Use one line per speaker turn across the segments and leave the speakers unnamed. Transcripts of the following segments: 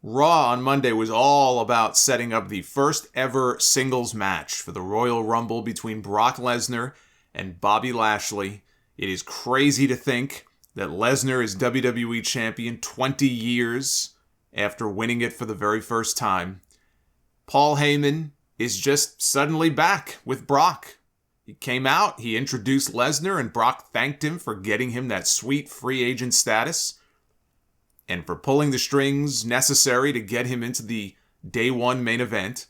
Raw on Monday was all about setting up the first ever singles match for the Royal Rumble between Brock Lesnar and Bobby Lashley. It is crazy to think that Lesnar is WWE Champion 20 years after winning it for the very first time. Paul Heyman is just suddenly back with Brock. He came out, he introduced Lesnar, and Brock thanked him for getting him that sweet free agent status and for pulling the strings necessary to get him into the day one main event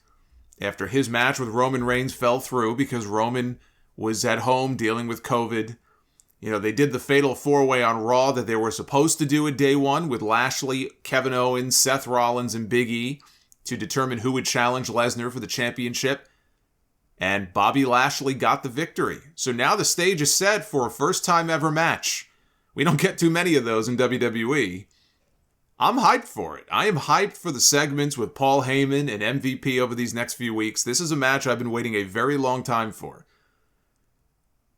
after his match with Roman Reigns fell through because Roman was at home dealing with COVID. You know, they did the fatal four-way on Raw that they were supposed to do at day one with Lashley, Kevin Owens, Seth Rollins, and Big E to determine who would challenge Lesnar for the championship. And Bobby Lashley got the victory. So now the stage is set for a first-time ever match. We don't get too many of those in WWE. I'm hyped for it. I am hyped for the segments with Paul Heyman and MVP over these next few weeks. This is a match I've been waiting a very long time for.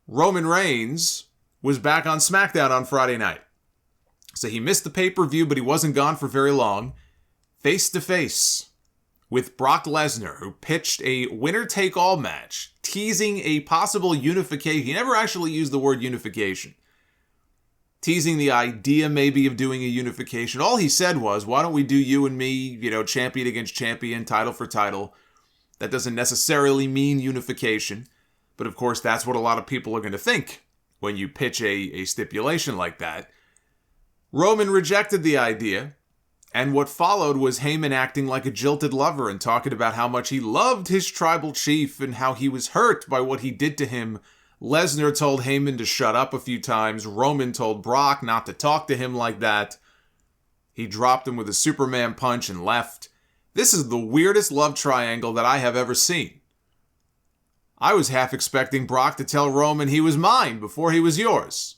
Roman Reigns was back on SmackDown on Friday night. So he missed the pay-per-view, but he wasn't gone for very long. Face-to-face with Brock Lesnar, who pitched a winner-take-all match, teasing a possible unification. He never actually used the word unification. Teasing the idea maybe of doing a unification. All he said was, why don't we do you and me, champion against champion, title for title. That doesn't necessarily mean unification. But of course, that's what a lot of people are going to think when you pitch a stipulation like that. Roman rejected the idea. And what followed was Heyman acting like a jilted lover and talking about how much he loved his tribal chief and how he was hurt by what he did to him. Lesnar told Heyman to shut up a few times. Roman told Brock not to talk to him like that. He dropped him with a Superman punch and left. This is the weirdest love triangle that I have ever seen. I was half expecting Brock to tell Roman he was mine before he was yours.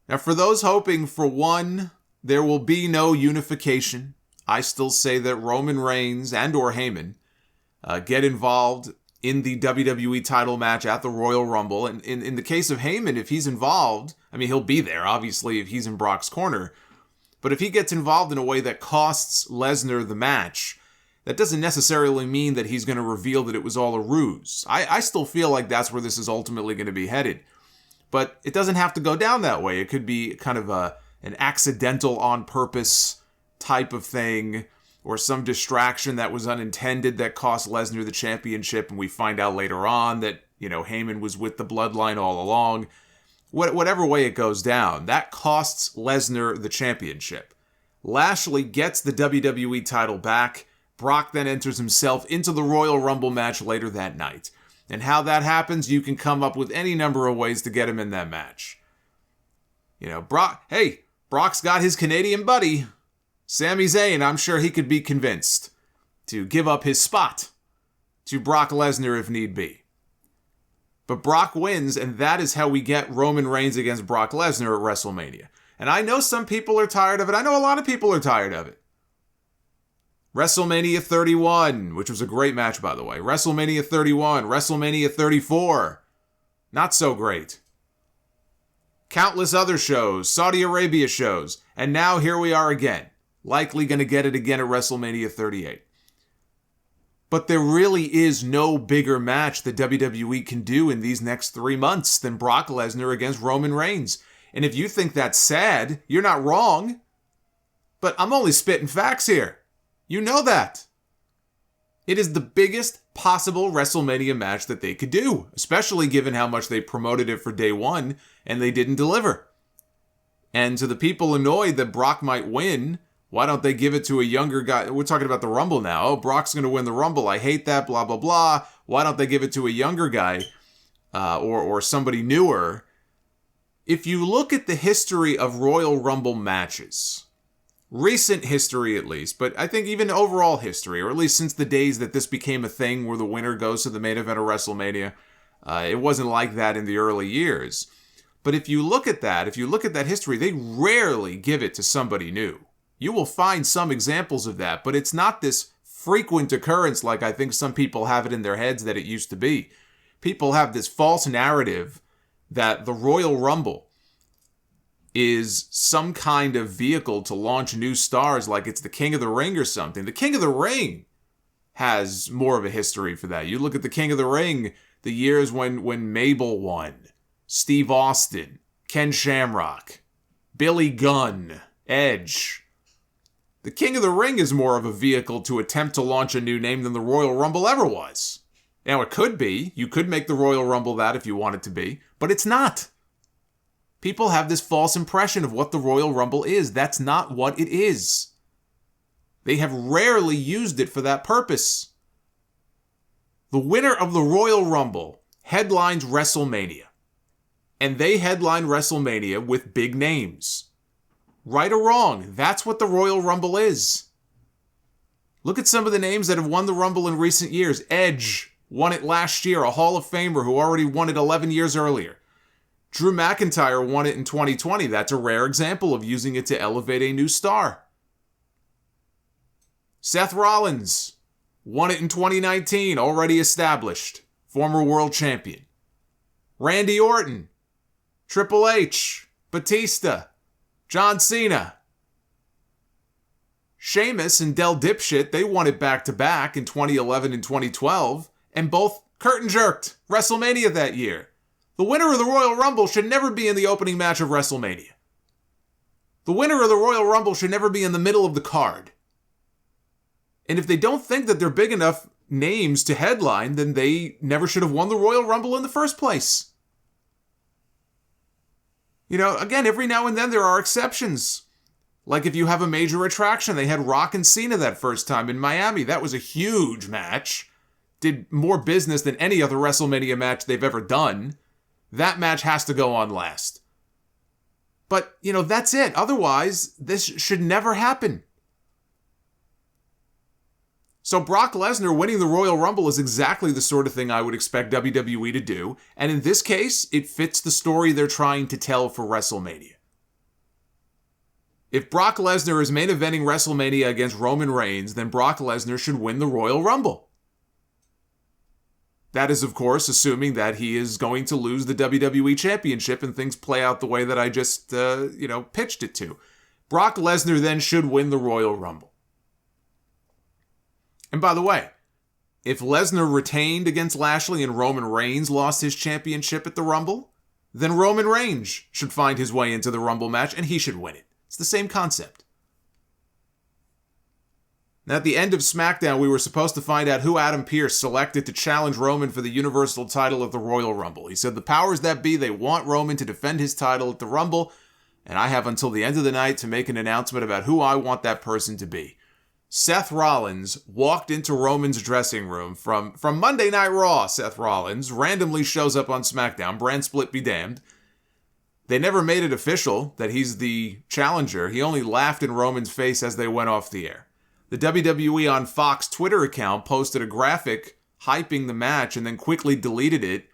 Now, for those hoping for one, there will be no unification. I still say that Roman Reigns and or Heyman get involved in the WWE title match at the Royal Rumble. And in the case of Heyman, if he's involved, I mean, he'll be there, obviously, if he's in Brock's corner. But if he gets involved in a way that costs Lesnar the match, that doesn't necessarily mean that he's going to reveal that it was all a ruse. I still feel like that's where this is ultimately going to be headed. But it doesn't have to go down that way. It could be kind of an accidental on purpose type of thing, or some distraction that was unintended that cost Lesnar the championship, and we find out later on that, Heyman was with the bloodline all along. Whatever way it goes down, that costs Lesnar the championship. Lashley gets the WWE title back. Brock then enters himself into the Royal Rumble match later that night. And how that happens, you can come up with any number of ways to get him in that match. Brock's got his Canadian buddy, Sami Zayn. I'm sure he could be convinced to give up his spot to Brock Lesnar if need be. But Brock wins, and that is how we get Roman Reigns against Brock Lesnar at WrestleMania. And I know some people are tired of it. I know a lot of people are tired of it. WrestleMania 31, which was a great match, by the way. WrestleMania 31, WrestleMania 34, not so great. Countless other shows, Saudi Arabia shows, and now here we are again. Likely going to get it again at WrestleMania 38. But there really is no bigger match that WWE can do in these next 3 months than Brock Lesnar against Roman Reigns. And if you think that's sad, you're not wrong. But I'm only spitting facts here. You know that. It is the biggest possible WrestleMania match that they could do, especially given how much they promoted it for day one and they didn't deliver. And to the people annoyed that Brock might win, why don't they give it to a younger guy? We're talking about the Rumble now. Oh, Brock's going to win the Rumble. I hate that, blah, blah, blah. Why don't they give it to a younger guy or somebody newer? If you look at the history of Royal Rumble matches, recent history at least, but I think even overall history, or at least since the days that this became a thing where the winner goes to the main event of WrestleMania, it wasn't like that in the early years. But if you look at that history, they rarely give it to somebody new. You will find some examples of that, but it's not this frequent occurrence like I think some people have it in their heads that it used to be. People have this false narrative that the Royal Rumble is some kind of vehicle to launch new stars, like it's the King of the Ring or something. The King of the Ring has more of a history for that. You look at the King of the Ring, the years when Mabel won, Steve Austin, Ken Shamrock, Billy Gunn, Edge. The King of the Ring is more of a vehicle to attempt to launch a new name than the Royal Rumble ever was. Now, it could be. You could make the Royal Rumble that if you want it to be, but it's not. People have this false impression of what the Royal Rumble is. That's not what it is. They have rarely used it for that purpose. The winner of the Royal Rumble headlines WrestleMania. And they headline WrestleMania with big names. Right or wrong, that's what the Royal Rumble is. Look at some of the names that have won the Rumble in recent years. Edge won it last year, a Hall of Famer who already won it 11 years earlier. Drew McIntyre won it in 2020. That's a rare example of using it to elevate a new star. Seth Rollins won it in 2019, already established, former world champion. Randy Orton, Triple H, Batista, John Cena. Sheamus and Del Dipshit, they won it back-to-back in 2011 and 2012, and both curtain jerked WrestleMania that year. The winner of the Royal Rumble should never be in the opening match of WrestleMania. The winner of the Royal Rumble should never be in the middle of the card. And if they don't think that they're big enough names to headline, then they never should have won the Royal Rumble in the first place. You know, again, every now and then there are exceptions. Like if you have a major attraction, they had Rock and Cena that first time in Miami. That was a huge match. Did more business than any other WrestleMania match they've ever done. That match has to go on last. But, you know, that's it. Otherwise, this should never happen. So Brock Lesnar winning the Royal Rumble is exactly the sort of thing I would expect WWE to do. And in this case, it fits the story they're trying to tell for WrestleMania. If Brock Lesnar is main eventing WrestleMania against Roman Reigns, then Brock Lesnar should win the Royal Rumble. That is, of course, assuming that he is going to lose the WWE Championship and things play out the way that I just, pitched it to. Brock Lesnar then should win the Royal Rumble. And by the way, if Lesnar retained against Lashley and Roman Reigns lost his championship at the Rumble, then Roman Reigns should find his way into the Rumble match and he should win it. It's the same concept. Now, at the end of SmackDown, we were supposed to find out who Adam Pearce selected to challenge Roman for the Universal title at the Royal Rumble. He said the powers that be, they want Roman to defend his title at the Rumble, and I have until the end of the night to make an announcement about who I want that person to be. Seth Rollins walked into Roman's dressing room from Monday Night Raw. Seth Rollins randomly shows up on SmackDown, brand split be damned. They never made it official that he's the challenger. He only laughed in Roman's face as they went off the air. The WWE on Fox Twitter account posted a graphic hyping the match and then quickly deleted it,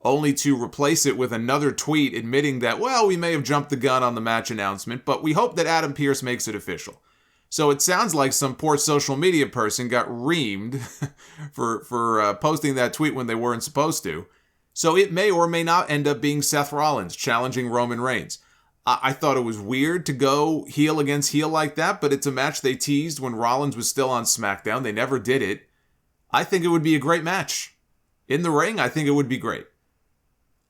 only to replace it with another tweet admitting that, well, we may have jumped the gun on the match announcement, but we hope that Adam Pearce makes it official. So it sounds like some poor social media person got reamed for posting that tweet when they weren't supposed to. So it may or may not end up being Seth Rollins challenging Roman Reigns. I thought it was weird to go heel against heel like that, but it's a match they teased when Rollins was still on SmackDown. They never did it. I think it would be a great match. In the ring, I think it would be great.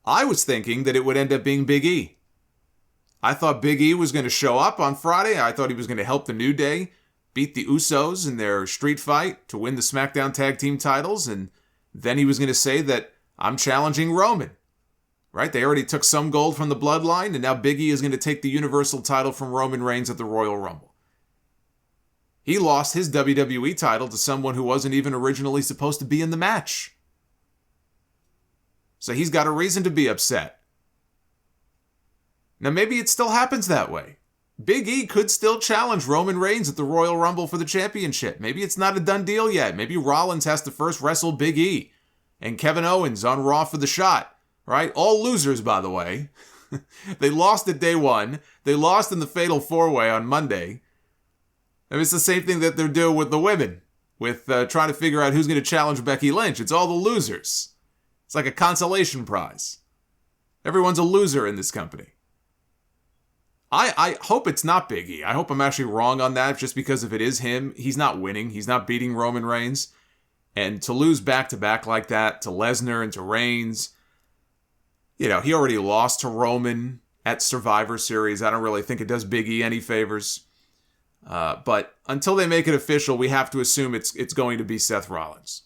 I was thinking that it would end up being Big E. I thought Big E was going to show up on Friday. I thought he was going to help the New Day beat the Usos in their street fight to win the SmackDown Tag Team titles, and then he was going to say that I'm challenging Roman. Right? They already took some gold from the Bloodline, and now Big E is going to take the Universal title from Roman Reigns at the Royal Rumble. He lost his WWE title to someone who wasn't even originally supposed to be in the match. So he's got a reason to be upset. Now maybe it still happens that way. Big E could still challenge Roman Reigns at the Royal Rumble for the championship. Maybe it's not a done deal yet. Maybe Rollins has to first wrestle Big E and Kevin Owens on Raw for the shot. Right? All losers, by the way. They lost at day one. They lost in the Fatal 4-Way on Monday. And it's the same thing that they're doing with the women, with trying to figure out who's going to challenge Becky Lynch. It's all the losers. It's like a consolation prize. Everyone's a loser in this company. I hope it's not Big E. I hope I'm actually wrong on that, just because if it is him, he's not winning. He's not beating Roman Reigns. And to lose back-to-back like that to Lesnar and to Reigns, he already lost to Roman at Survivor Series. I don't really think it does Big E any favors. But until they make it official, we have to assume it's going to be Seth Rollins.